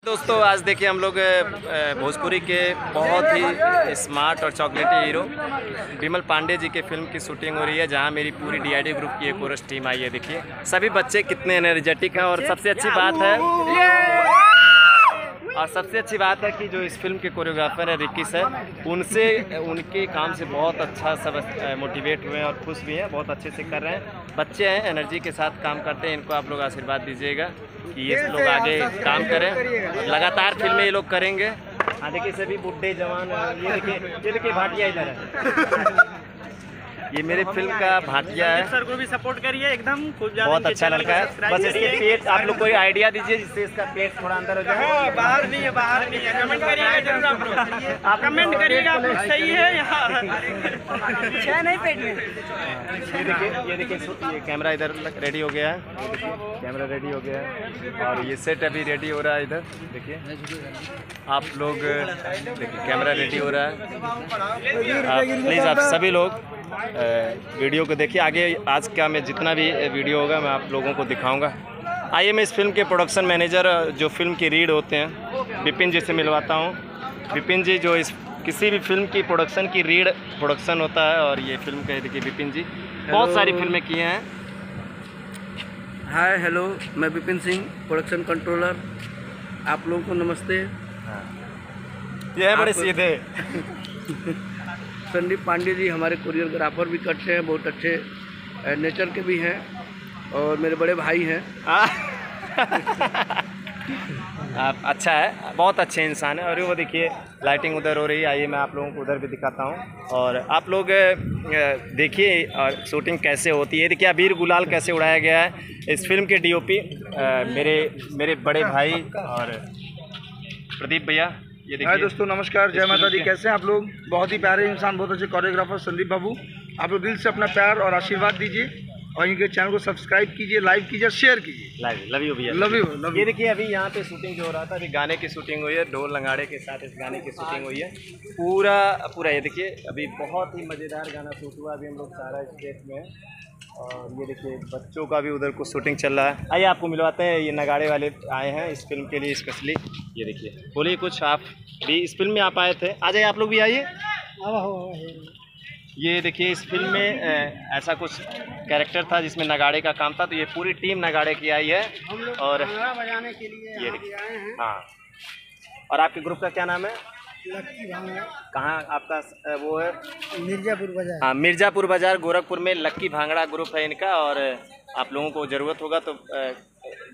दोस्तों आज देखिए हम लोग भोजपुरी के बहुत ही स्मार्ट और चॉकलेटी हीरो विमल पांडे जी के फिल्म की शूटिंग हो रही है, जहां मेरी पूरी डीआईडी ग्रुप की एक कोरस टीम आई है। देखिए सभी बच्चे कितने एनर्जेटिक हैं और सबसे अच्छी बात है कि जो इस फिल्म के कोरियोग्राफर है रिकी सर, उनके काम से बहुत अच्छा सब मोटिवेट हुए हैं और खुश भी हैं, बहुत अच्छे से कर रहे हैं। बच्चे हैं, एनर्जी के साथ काम करते हैं, इनको आप लोग आशीर्वाद दीजिएगा कि ये लोग आगे काम करें और लगातार फिल्में ये लोग करेंगे। हाँ देखिए सभी बुढ़े जवान, ये देखिए भाटिया इधर है, ये मेरे फिल्म का भाटिया है। सर को भी सपोर्ट करिए, एकदम बहुत अच्छा लड़का है। बस इसके पेट आप लोग कोई आइडिया दीजिए जिससे इसका पेट थोड़ा अंदर हो जाए। बाहर नहीं है, बाहर नहीं है। कमेंट करिएगा जरूर आप लोग, आप कमेंट करिएगा आप लोग, सही है यहाँ नहीं पेट में। ये देखिए ये कैमरा इधर रेडी हो गया है, ये देखिए कैमरा रेडी हो गया है और ये सेट अभी रेडी हो रहा है। इधर देखिए आप लोग, देखिए कैमरा रेडी हो रहा है। प्लीज़ आप सभी लोग वीडियो को देखिए। आगे आज का मैं जितना भी वीडियो होगा मैं आप लोगों को दिखाऊंगा। आइए मैं इस फिल्म के प्रोडक्शन मैनेजर जो फिल्म की रीड होते हैं विपिन जी से मिलवाता हूं। विपिन जी जो इस किसी भी फिल्म की प्रोडक्शन की रीड प्रोडक्शन होता है, और ये फिल्म का देखिए विपिन जी बहुत सारी फिल्में किए हैं। हाय हेलो, मैं विपिन सिंह, प्रोडक्शन कंट्रोलर। आप लोगों को नमस्ते। ये है बड़े सीधे संदीप पांडे जी हमारे कोरियोग्राफर भी करते हैं, बहुत अच्छे नेचर के भी हैं और मेरे बड़े भाई हैं। आप अच्छा है, बहुत अच्छे इंसान है। और वो देखिए लाइटिंग उधर हो रही है, आइए मैं आप लोगों को उधर भी दिखाता हूँ और आप लोग देखिए और शूटिंग कैसे होती है। देखिए अबीर गुलाल कैसे उड़ाया गया है। इस फिल्म के डीओपी मेरे बड़े भाई और प्रदीप भैया। ये देखिए। हाय दोस्तों, नमस्कार, जय माता दी। कैसे हैं आप लोग? बहुत ही प्यारे इंसान, बहुत अच्छे कोरियोग्राफर संदीप बाबू। आप लोग दिल से अपना प्यार और आशीर्वाद दीजिए और इनके चैनल को सब्सक्राइब कीजिए, लाइक कीजिए, शेयर कीजिए। लव यू भैया, लव यू। ये देखिए अभी यहाँ पे शूटिंग जो हो रहा था, अभी गाने की शूटिंग हुई है, ढोल नगाड़े के साथ इस गाने की शूटिंग हुई है पूरा। ये देखिए अभी बहुत ही मज़ेदार गाना शूट हुआ। अभी हम लोग सारा स्टेज में हैं और ये देखिए बच्चों का भी उधर कुछ शूटिंग चल रहा है। आइए आपको मिलवाते हैं, ये नगाड़े वाले आए हैं इस फिल्म के लिए स्पेशली। ये देखिए बोलिए कुछ, आप भी इस फिल्म में आप आए थे, आ जाइए आप लोग भी आइए। ये देखिए इस फिल्म में ऐसा कुछ कैरेक्टर था जिसमें नगाड़े का काम था, तो ये पूरी टीम नगाड़े की आई है और बजाने के लिए ये देखिए। हाँ, और आपके ग्रुप का क्या नाम है? लक्की भांगड़ा। कहाँ आपका वो है? मिर्जापुर बाजार। हाँ, मिर्ज़ापुर बाज़ार गोरखपुर में लक्की भांगड़ा ग्रुप है इनका। और आप लोगों को ज़रूरत होगा तो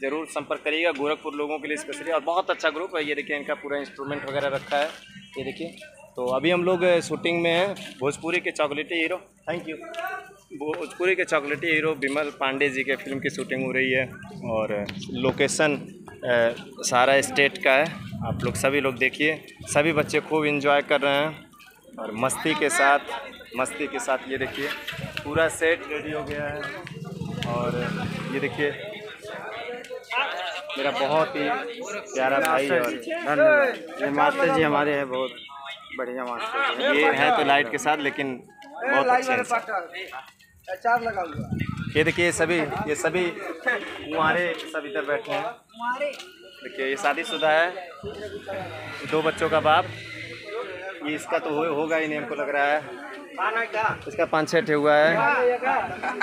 ज़रूर संपर्क करिएगा, गोरखपुर लोगों के लिए स्पेशली। और बहुत अच्छा ग्रुप है। ये देखिए इनका पूरा इंस्ट्रूमेंट वगैरह रखा है, ये देखिए। तो अभी हम लोग शूटिंग में हैं भोजपुरी के चॉकलेटी हीरो, थैंक यू, भोजपुरी के चॉकलेटी हीरो विमल पांडे जी के फिल्म की शूटिंग हो रही है और लोकेशन सारा स्टेट का है। आप लोग सभी लोग देखिए, सभी बच्चे खूब एंजॉय कर रहे हैं और मस्ती के साथ ये देखिए पूरा सेट रेडी हो गया है। और ये देखिए मेरा बहुत ही प्यारा भाई और धन्यवाद, ये मास्टर जी हमारे हैं, बहुत बढ़िया मास्टर। ये है तो लाइट के साथ, लेकिन बहुत अच्छे हैं। ये देखिए ये सभी कुंवारे सब इधर बैठे हैं। देखिए ये शादीशुदा है, 2 बच्चों का बाप। ये इसका तो होगा ही नहीं, हमको लग रहा है इसका 5-6 ठे हुआ है।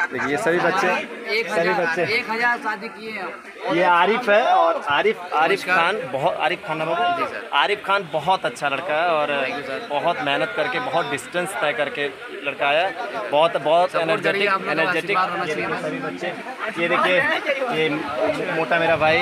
देखिए ये सभी बच्चे 1000 शादी किए हैं। ये आरिफ है और आरिफ खान आरिफ खान बहुत अच्छा लड़का है और बहुत मेहनत करके, बहुत डिस्टेंस तय करके लड़का है, बहुत एनर्जेटिक। सभी बच्चे ये देखिए, ये मोटा मेरा भाई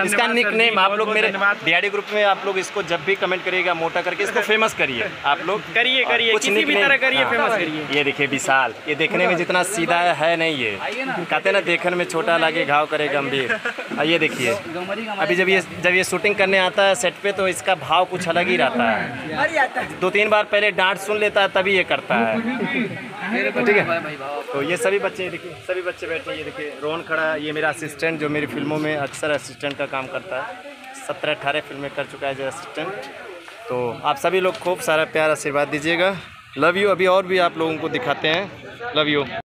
इसका निक नेम आप लोग मेरे डीआईडी ग्रुप में आप लोग इसको जब भी कमेंट करिएगा मोटा करके, इसको फेमस करिए आप लोग, करिए किसी भी तरह करिए, फेमस करिए। ये देखिए विशाल, ये देखने में जितना सीधा है नहीं, ये कहते हैं ना देखने में छोटा लगे घाव करे गंभीर। ये देखिए अभी जब ये शूटिंग करने आता है सेट पे तो इसका भाव कुछ अलग ही रहता है। 2-3 बार पहले डांट सुन लेता है तभी ये करता है, ठीक है। तो ये सभी बच्चे देखिए, सभी बच्चे बैठे। ये देखिए रोहन खड़ा है, ये मेरा असिस्टेंट जो मेरी फिल्मों में अक्सर असिस्टेंट का काम करता है, 17-18 फिल्में कर चुका है जो असिस्टेंट। तो आप सभी लोग खूब सारा प्यार आशीर्वाद दीजिएगा, लव यू। अभी और भी आप लोगों को दिखाते हैं, लव यू।